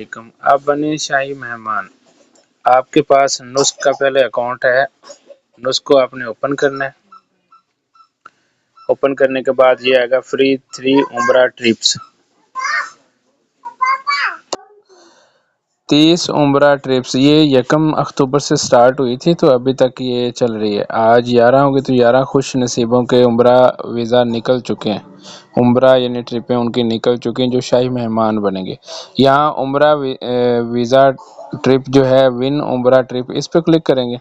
علیکم، آپ بنے شاہی مہمان۔ آپ کے پاس نسک کا پہلے اکاؤنٹ ہے، نسک کو آپ نے اوپن کرنا ہے۔ اوپن کرنے کے بعد یہ آئے گا فری 3 عمرہ ٹرپس، 30 عمرہ ٹرپس۔ یہ 1 اکتوبر سے سٹارٹ ہوئی تھی تو ابھی تک یہ چل رہی ہے۔ آج 11 ہوگی تو 11 خوش نصیبوں کے عمرہ ویزا نکل چکے ہیں، عمرہ یعنی ٹرپیں ان کی نکل چکی ہیں جو شاہی مہمان بنیں گے۔ یہاں عمرہ ویزا ٹرپ جو ہے ون عمرہ ٹرپ، اس پہ کلک کریں گے۔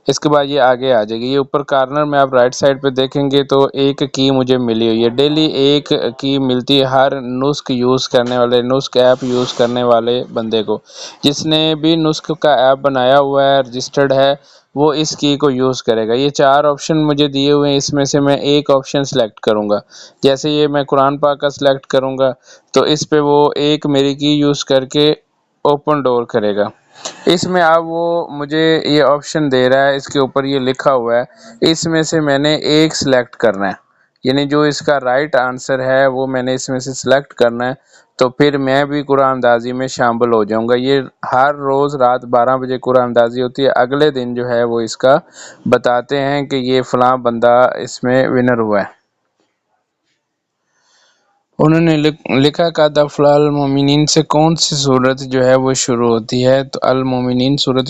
اس کے بعد یہ آگے آ جائے گی۔ یہ اوپر کارنر میں آپ رائٹ سائڈ پہ دیکھیں گے تو ایک کی مجھے ملی ہوئی ہے، ڈیلی ایک کی ملتی ہے ہر نسک یوز کرنے والے، نسک ایپ یوز کرنے والے بندے کو۔ جس نے بھی نسک کا ایپ بنایا ہوا ہے، رجسٹرڈ ہے، وہ اس کی کو یوز کرے گا۔ یہ 4 آپشن مجھے دیے ہوئے ہیں، اس میں سے میں ایک آپشن سلیکٹ کروں گا۔ جیسے یہ میں قرآن پاک کا سلیکٹ کروں گا تو اس پہ وہ ایک میری کی یوز کر کے اوپن ڈور کرے گا۔ اس میں اب وہ مجھے یہ آپشن دے رہا ہے، اس کے اوپر یہ لکھا ہوا ہے، اس میں سے میں نے ایک سلیکٹ کرنا ہے، یعنی جو اس کا رائٹ آنسر ہے وہ میں نے اس میں سے سلیکٹ کرنا ہے، تو پھر میں بھی قرآن اندازی میں شامل ہو جاؤں گا۔ یہ ہر روز رات 12 بجے قرآن اندازی ہوتی ہے، اگلے دن جو ہے وہ اس کا بتاتے ہیں کہ یہ فلاں بندہ اس میں ونر ہوا ہے۔ انہوں نے لکھا قد افلح المومنین سے کون سی صورت جو ہے وہ شروع ہوتی ہے، تو المومنین صورت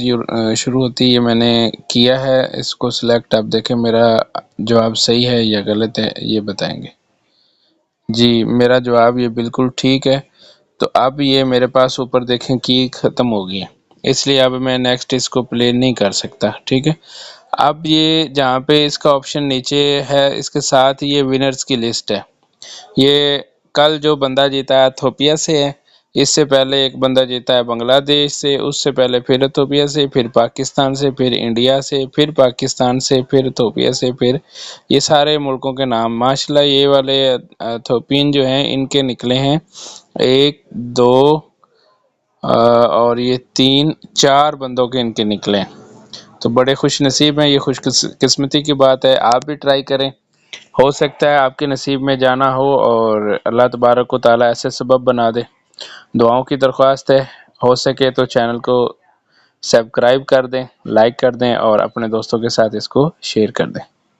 شروع ہوتی ہے۔ یہ میں نے کیا ہے، اس کو سلیکٹ، آپ دیکھیں میرا جواب صحیح ہے یا غلط ہے یہ بتائیں گے۔ جی میرا جواب یہ بالکل ٹھیک ہے۔ تو اب یہ میرے پاس اوپر دیکھیں کی ختم ہو گئی ہے، اس لیے اب میں نیکسٹ اس کو پلے نہیں کر سکتا، ٹھیک ہے۔ اب یہ جہاں پہ اس کا آپشن نیچے ہے، اس کے ساتھ یہ ونرز کی لسٹ ہے۔ یہ کل جو بندہ جیتا ہے ایتھوپیا سے ہے، اس سے پہلے ایک بندہ جیتا ہے بنگلہ دیش سے، اس سے پہلے پھر ایتھوپیا سے، پھر پاکستان سے، پھر انڈیا سے، پھر پاکستان سے، پھر ایتھوپیا سے، پھر یہ سارے ملکوں کے نام ماشاءاللہ یہ والے ایتھوپین جو ہیں ان کے نکلے ہیں 1 2 اور یہ 3 4 بندوں کے ان کے نکلے ہیں، تو بڑے خوش نصیب ہیں۔ یہ خوش قسمتی کی بات ہے، آپ بھی ٹرائی کریں، ہو سکتا ہے آپ کے نصیب میں جانا ہو اور اللہ تبارک و تعالیٰ ایسے سبب بنا دے۔ دعاؤں کی درخواست ہے، ہو سکے تو چینل کو سبسکرائب کر دیں، لائک کر دیں اور اپنے دوستوں کے ساتھ اس کو شیئر کر دیں۔